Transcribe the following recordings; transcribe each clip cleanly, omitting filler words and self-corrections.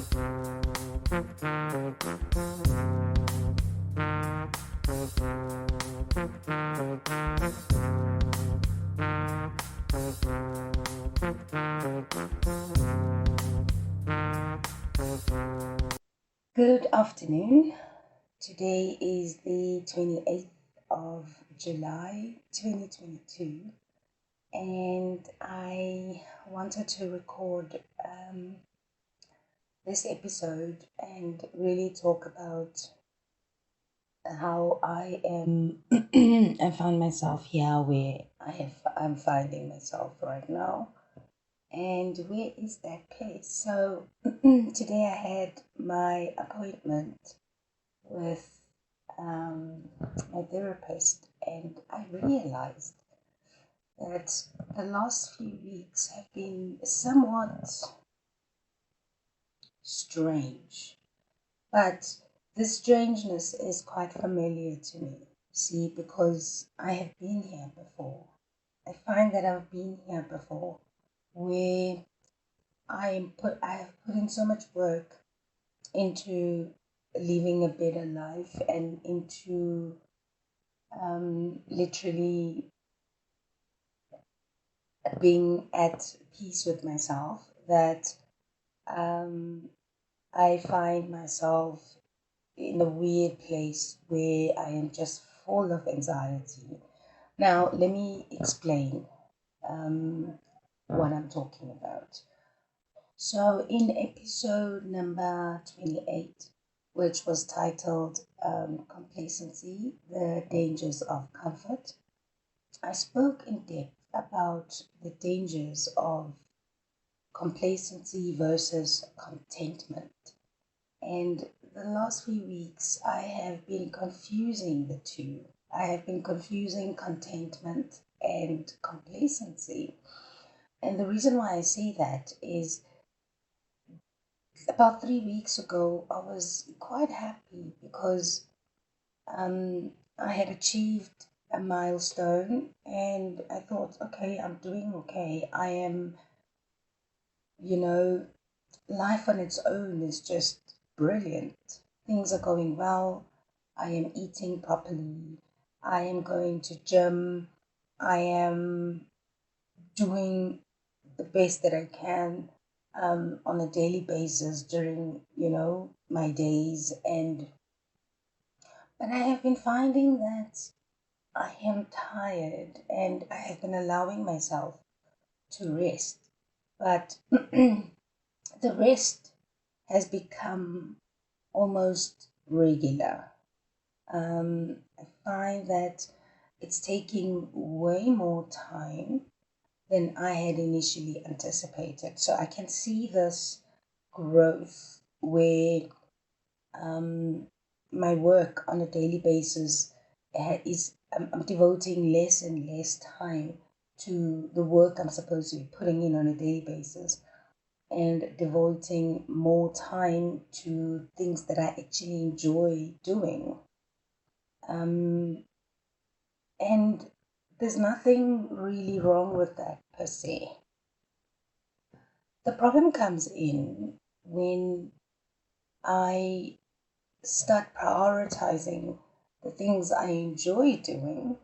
Good afternoon. Today is the 28th of July 2022, and I wanted to record this episode and really talk about how I am. I found myself here where I'm finding myself right now. And where is that place? So today I had my appointment with my therapist, and I realized that the last few weeks have been somewhat strange, but the strangeness is quite familiar to me. See, because I have been here before. I find that I've been here before, where I have put in so much work into living a better life and into literally being at peace with myself, that um, I find myself in a weird place where I am just full of anxiety. Now, let me explain um, what I'm talking about. So, in episode number 28, which was titled Complacency, the Dangers of Comfort, I spoke in depth about the dangers of complacency versus contentment. And the last few weeks, I have been confusing the two. I have been confusing contentment and complacency. And the reason why I say that is about 3 weeks ago, I was quite happy because I had achieved a milestone and I thought, okay, I'm doing okay. I am, you know, life on its own is just brilliant. Things are going well. I am eating properly. I am going to gym. I am doing the best that I can on a daily basis during, my days. But I have been finding that I am tired and I have been allowing myself to rest. But the rest has become almost regular. I find that it's taking way more time than I had initially anticipated. So I can see this growth where um, my work on a daily basis I'm devoting less and less time to the work I'm supposed to be putting in on a daily basis and devoting more time to things that I actually enjoy doing. Um, and there's nothing really wrong with that per se. The problem comes in when I start prioritizing the things I enjoy doing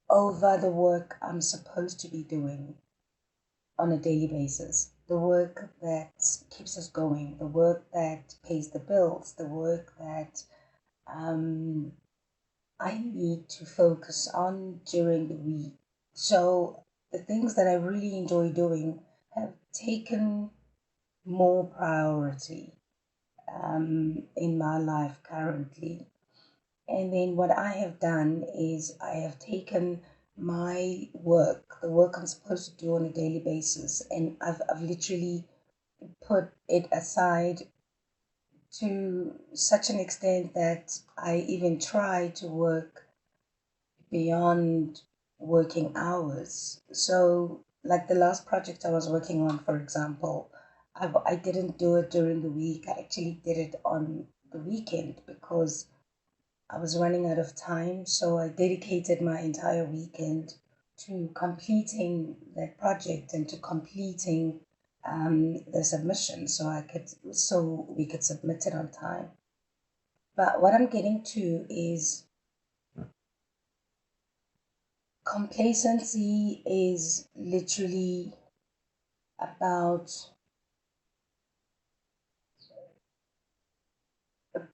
over the work I'm supposed to be doing on a daily basis. The work that keeps us going, the work that pays the bills, the work that um, I need to focus on during the week. So the things that I really enjoy doing have taken more priority in my life currently. And then what I have done is I have taken my work, the work I'm supposed to do on a daily basis, and I've literally put it aside to such an extent that I even try to work beyond working hours. So, like the last project I was working on, for example, I didn't do it during the week. I actually did it on the weekend because I was running out of time. So, I dedicated my entire weekend to completing that project and to completing the submission so we could submit it on time. But what I'm getting to is complacency is literally about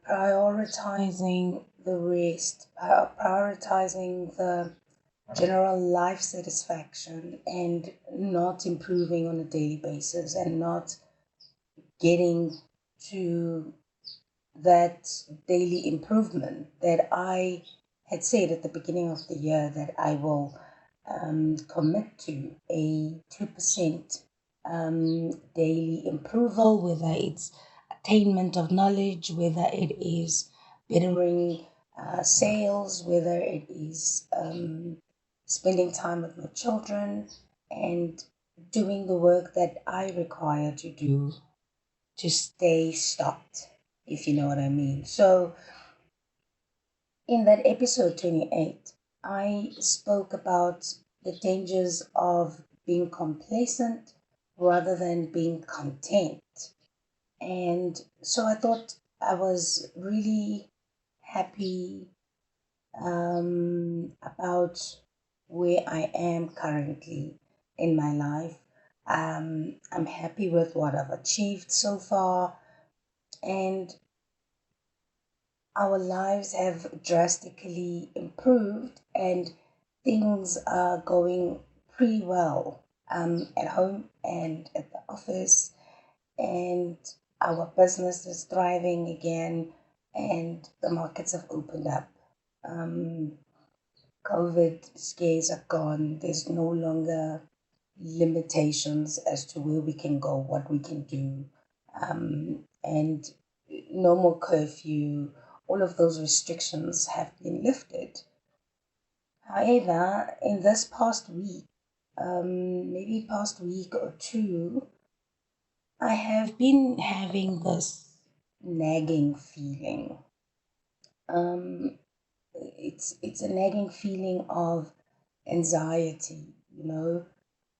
prioritizing the rest, prioritizing the general life satisfaction and not improving on a daily basis and not getting to that daily improvement that I had said at the beginning of the year that I will commit to a 2% daily improval, whether it's attainment of knowledge, whether it is bettering sales, whether it is spending time with my children and doing the work that I require to do to stay stopped, if you know what I mean. So, in that episode 28, I spoke about the dangers of being complacent rather than being content. And so I thought I was really happy about where I am currently in my life. I'm happy with what I've achieved so far, and our lives have drastically improved, and things are going pretty well at home and at the office, and our business is thriving again, and the markets have opened up. Um, COVID scares are gone. There's no longer limitations as to where we can go, what we can do, and no more curfew. All of those restrictions have been lifted. However, in this past week, maybe past week or two, I have been having this nagging feeling. Um, it's a nagging feeling of anxiety.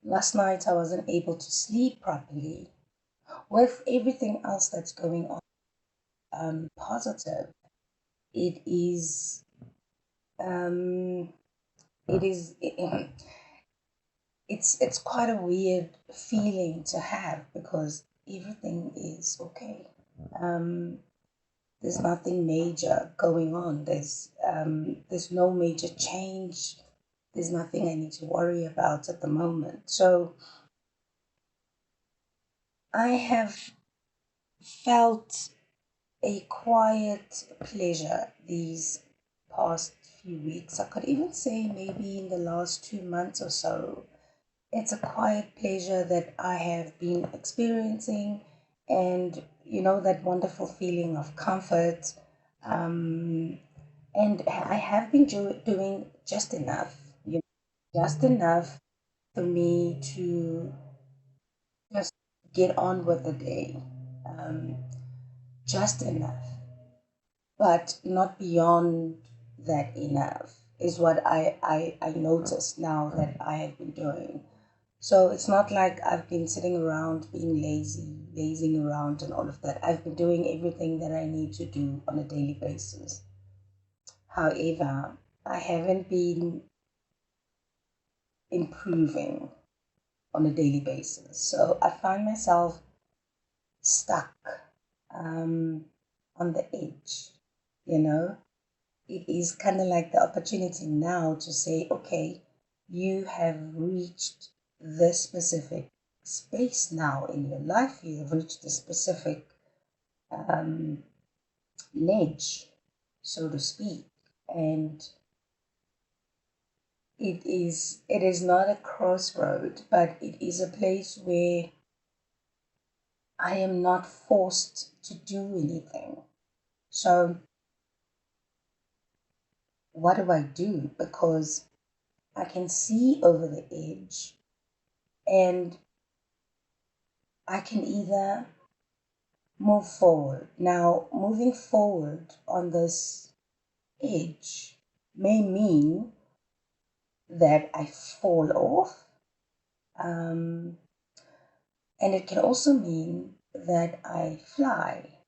Last night I wasn't able to sleep properly. With everything else that's going on, positive, it is, um, it is, it's quite a weird feeling to have because everything is okay. Um, there's nothing major going on. There's no major change. There's nothing I need to worry about at the moment. So I have felt a quiet pleasure these past few weeks. I could even say maybe in the last 2 months or so. It's a quiet pleasure that I have been experiencing, and that wonderful feeling of comfort. Um, and I have been doing just enough, just enough for me to just get on with the day. Um, just enough, but not beyond that enough is what I noticed now that I have been doing. So it's not like I've been sitting around being lazy, lazing around and all of that. I've been doing everything that I need to do on a daily basis. However, I haven't been improving on a daily basis. So I find myself stuck um, on the edge, you know? It is kind of like the opportunity now to say, okay, you have reached this specific space now in your life. You have reached a specific um, ledge, so to speak, and it is not a crossroad, but it is a place where I am not forced to do anything. So what do I do? Because I can see over the edge, and I can either move forward. Now, moving forward on this edge may mean that I fall off, um, And it can also mean that I fly,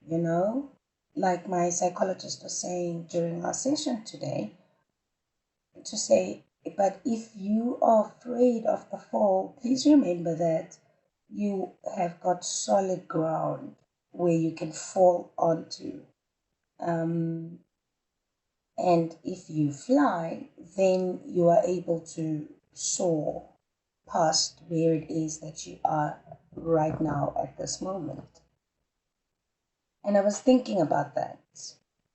you know, like my psychologist was saying during our session today, to say, but if you are afraid of the fall, please remember that you have got solid ground where you can fall onto. Um, and if you fly, then you are able to soar past where it is that you are right now at this moment. And I was thinking about that.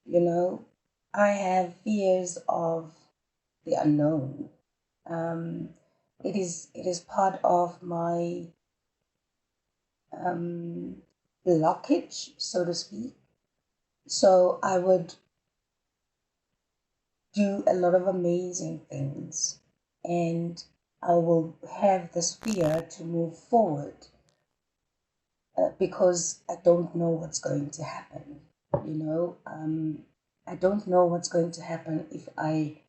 You know, I have fears of the unknown. Um, it is part of my um, blockage, so to speak. So I would do a lot of amazing things, and I will have this fear to move forward because I don't know what's going to happen. You know, I don't know what's going to happen if I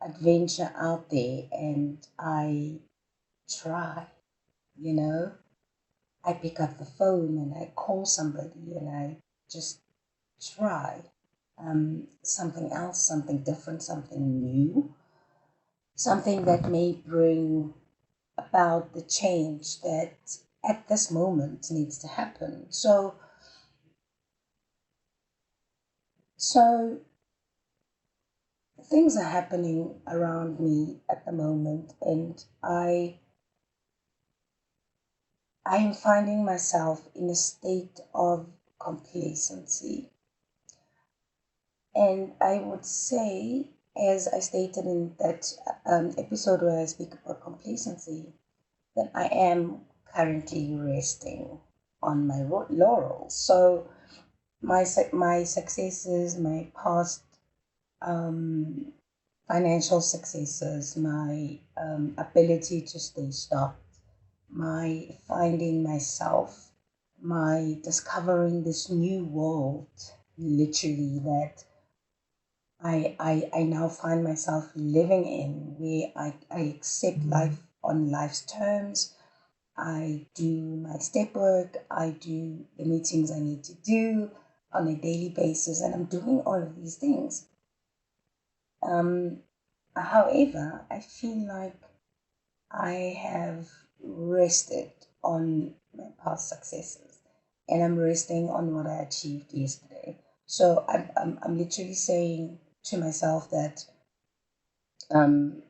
adventure out there and I try. You know, I pick up the phone and I call somebody and I just try something else, something different, something new, something that may bring about the change that at this moment needs to happen. So things are happening around me at the moment, and I am finding myself in a state of complacency. And I would say, as I stated in that episode where I speak about complacency, that I am currently resting on my laurels. So my successes, my past um, financial successes, my ability to stay stopped, my finding myself, my discovering this new world, literally, that I now find myself living in, where I accept life on life's terms. I do my step work, I do the meetings I need to do on a daily basis, and I'm doing all of these things. Um, However, I feel like I have rested on my past successes, and I'm resting on what I achieved yesterday. So I'm literally saying to myself that um,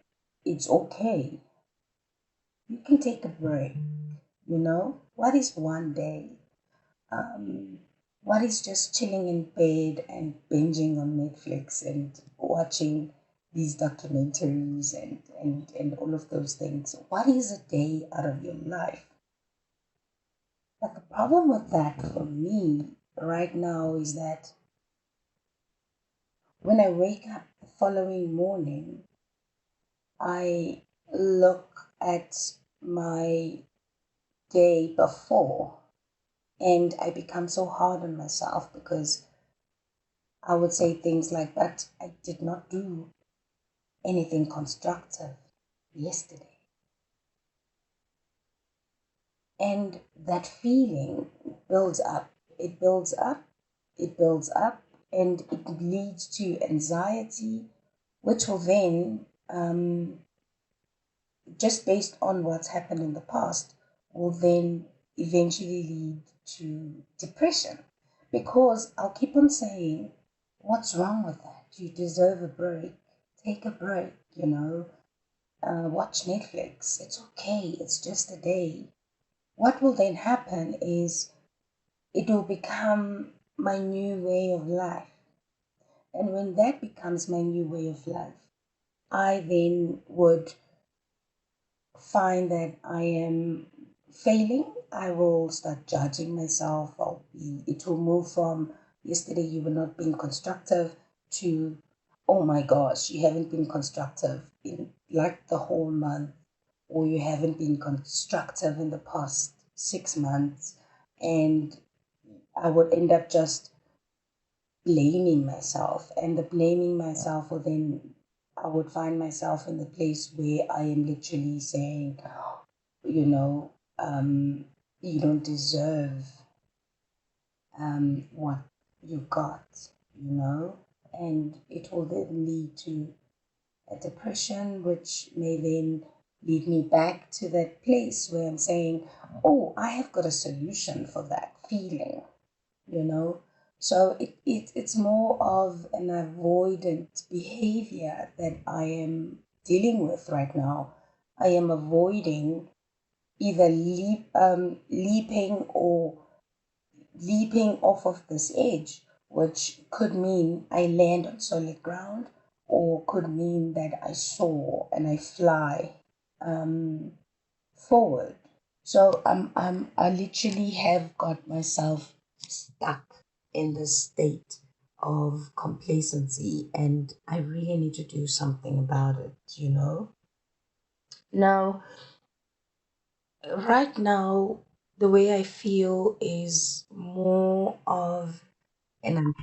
it's okay. You can take a break. You know, what is one day? Um, what is just chilling in bed and binging on Netflix and watching these documentaries and all of those things? What is a day out of your life? But the problem with that for me right now is that when I wake up the following morning, I look at my day before and I become so hard on myself because I would say things like, but I did not do anything constructive yesterday. And that feeling builds up, it builds up, it builds up, and it leads to anxiety, which will then, just based on what's happened in the past, will then eventually lead to depression. Because I'll keep on saying, what's wrong with that? You deserve a break. Take a break, watch Netflix. It's okay. It's just a day. What will then happen is it will become my new way of life. And when that becomes my new way of life, I then would find that I am failing. I will start judging myself. It will move from yesterday you were not being constructive to, oh my gosh, you haven't been constructive in like the whole month, or you haven't been constructive in the past 6 months. And I would end up just blaming myself, and the blaming myself will then, I would find myself in the place where I am literally saying, you know, you don't deserve what you got, you know, and it will then lead to a depression, which may then lead me back to that place where I'm saying, oh, I have got a solution for that feeling, you know. So it's more of an avoidant behavior that I am dealing with right now. I am avoiding either leaping or leaping off of this edge, which could mean I land on solid ground or could mean that I soar and I fly um, forward. So I literally have got myself stuck in this state of complacency, and I really need to do something about it, you know? Now, right now, the way I feel is more of an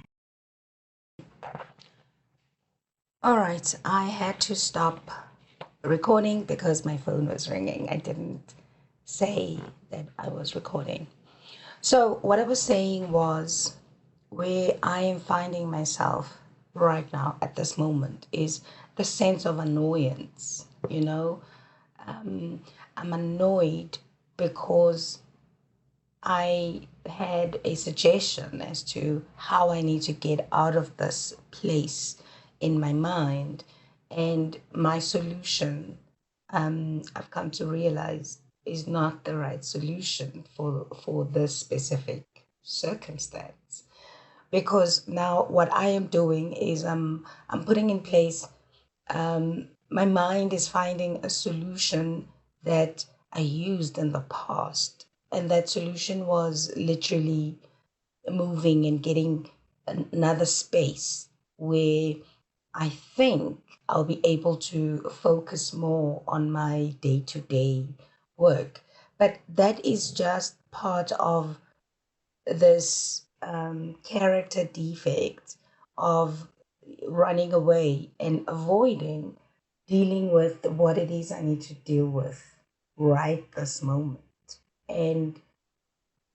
all right, I had to stop recording because my phone was ringing. I didn't say that I was recording. So, what I was saying was where I am finding myself right now at this moment is the sense of annoyance. You know, I'm annoyed because I had a suggestion as to how I need to get out of this place in my mind. And my solution, I've come to realize, is not the right solution for this specific circumstance. Because now what I am doing is I'm putting in place my mind is finding a solution that I used in the past. And that solution was literally moving and getting another space where I think I'll be able to focus more on my day to day work. But that is just part of this character defect of running away and avoiding dealing with what it is I need to deal with right this moment. And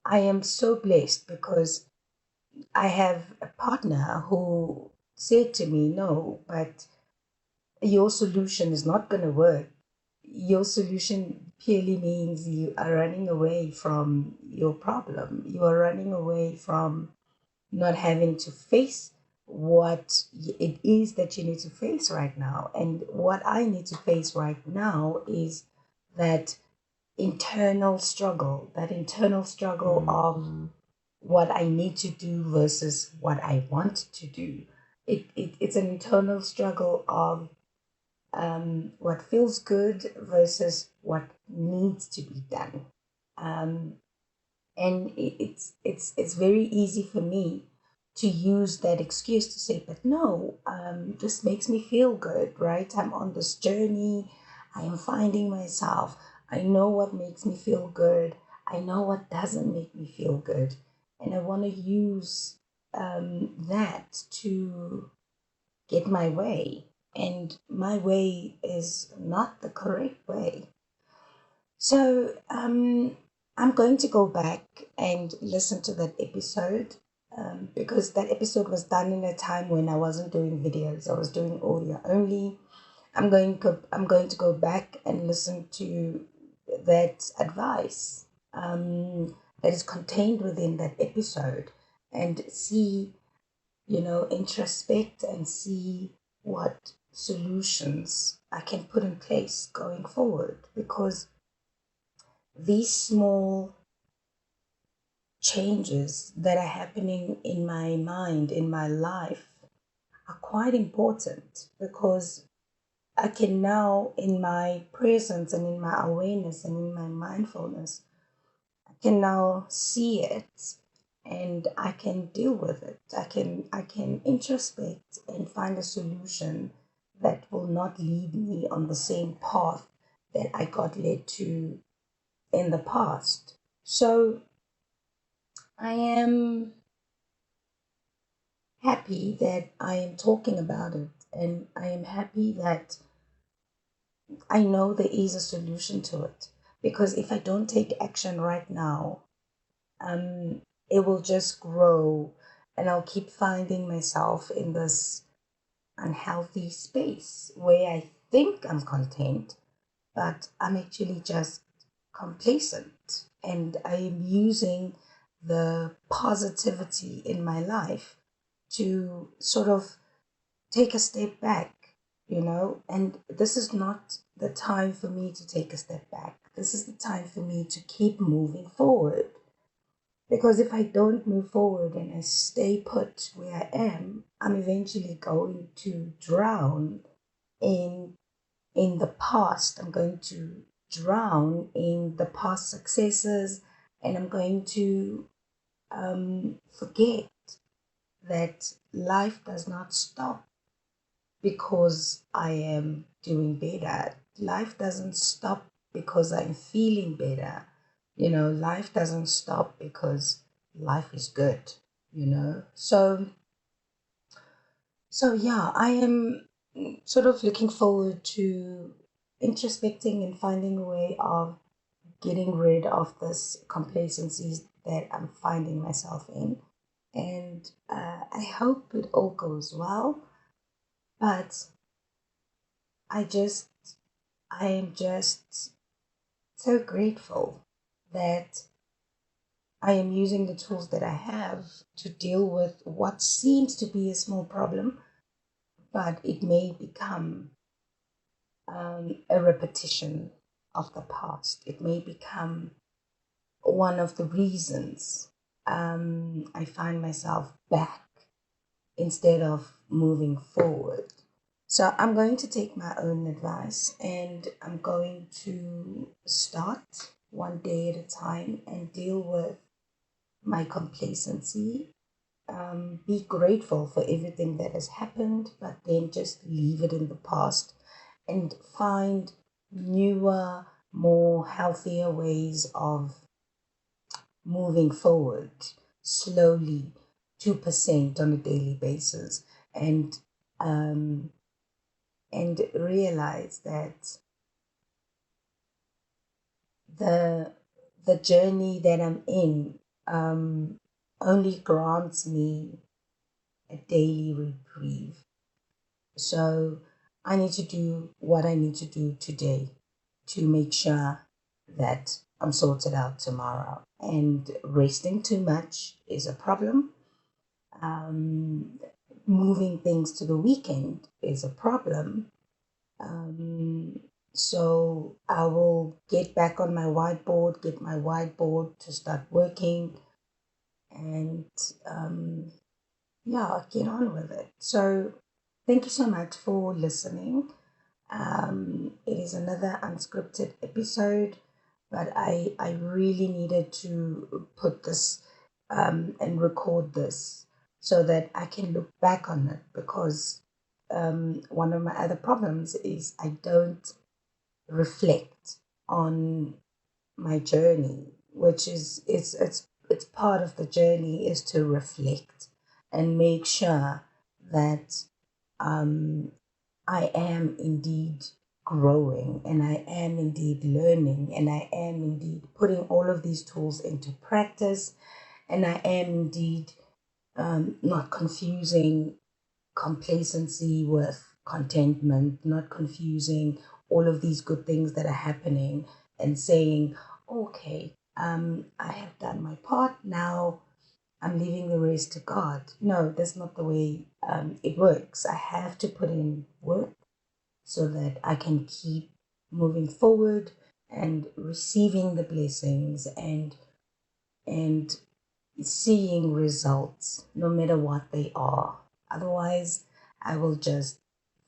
I am so blessed because I have a partner who said to me, no, but your solution is not going to work. Your solution purely means you are running away from your problem. You are running away from not having to face what it is that you need to face right now. And what I need to face right now is that internal struggle of what I need to do versus what I want to do. It's an internal struggle of what feels good versus what needs to be done. Um, and it's very easy for me to use that excuse to say, but no, this makes me feel good, right? I'm on this journey. I am finding myself. I know what makes me feel good. I know what doesn't make me feel good. And I want to use that to get my way. And my way is not the correct way. So I'm going to go back and listen to that episode because that episode was done in a time when I wasn't doing videos. I was doing audio only. I'm going to go back and listen to that advice that is contained within that episode and see, introspect and see what solutions I can put in place going forward because these small changes that are happening in my mind, in my life, are quite important because I can now, in my presence and in my awareness and in my mindfulness, I can now see it and I can deal with it. I can introspect and find a solution that will not lead me on the same path that I got led to in the past. So I am happy that I am talking about it, and I am happy that I know there is a solution to it. Because if I don't take action right now, um, it will just grow, and I'll keep finding myself in this unhealthy space where I think I'm content, but I'm actually just complacent. And I am using the positivity in my life to sort of take a step back, and this is not the time for me to take a step back. This is the time for me to keep moving forward. Because if I don't move forward and I stay put where I am, I'm eventually going to drown in the past. I'm going to drown in the past successes, and I'm going to forget that life does not stop because I am doing better. Life doesn't stop because I'm feeling better. Life doesn't stop because life is good. So yeah, I am sort of looking forward to introspecting and finding a way of getting rid of this complacency that I'm finding myself in. And I hope it all goes well. But I just, I am just so grateful that I am using the tools that I have to deal with what seems to be a small problem, but it may become a repetition of the past. It may become one of the reasons I find myself back instead of moving forward. So I'm going to take my own advice, and I'm going to start one day at a time and deal with my complacency. Be grateful for everything that has happened, but then just leave it in the past and find newer, more healthier ways of moving forward slowly, 2% on a daily basis, and um, realize that the journey that I'm in only grants me a daily reprieve. So I need to do what I need to do today to make sure that I'm sorted out tomorrow. And resting too much is a problem. Um, Moving things to the weekend is a problem. Um, so I will get back on my whiteboard, get my whiteboard to start working, and yeah, get on with it. So thank you so much for listening. It is another unscripted episode, but I really needed to put this and record this so that I can look back on it, because one of my other problems is I don't reflect on my journey, which is it's part of the journey is to reflect and make sure that um, I am indeed growing, and I am indeed learning, and I am indeed putting all of these tools into practice, and I am indeed not confusing complacency with contentment, not confusing all of these good things that are happening and saying, okay, I have done my part. Now I'm leaving the rest to God. No, that's not the way it works. I have to put in work so that I can keep moving forward and receiving the blessings and seeing results no matter what they are. Otherwise, I will just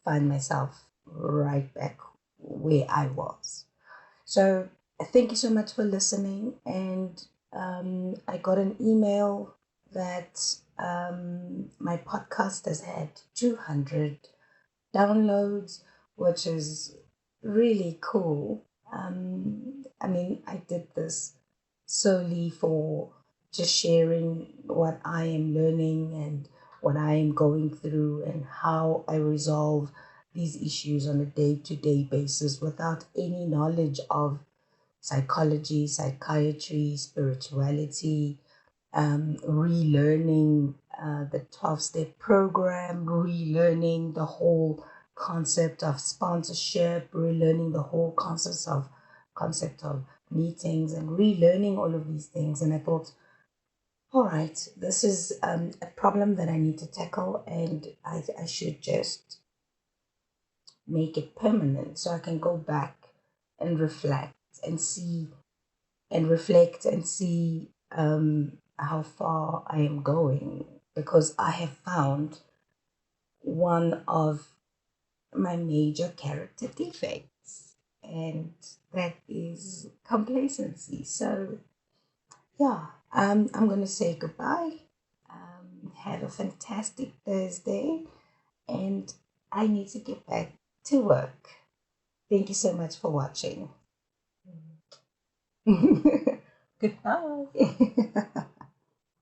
find myself right back where I was. So, thank you so much for listening. And I got an email that my podcast has had 200 downloads, which is really cool. I mean, I did this solely for just sharing what I am learning and what I am going through and how I resolve these issues on a day to day basis without any knowledge of psychology, psychiatry, spirituality, relearning the 12-step program, relearning the whole concept of sponsorship, relearning the whole concept of meetings, and relearning all of these things. And I thought, all right, this is a problem that I need to tackle, and I should just make it permanent so I can go back and reflect and see how far I am going, because I have found one of my major character defects, and that is complacency. So, yeah, I'm going to say goodbye. Have a fantastic Thursday, and I need to get back to work. Thank you so much for watching. Goodbye.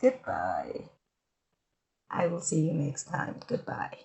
Goodbye. I will see you next time. Goodbye.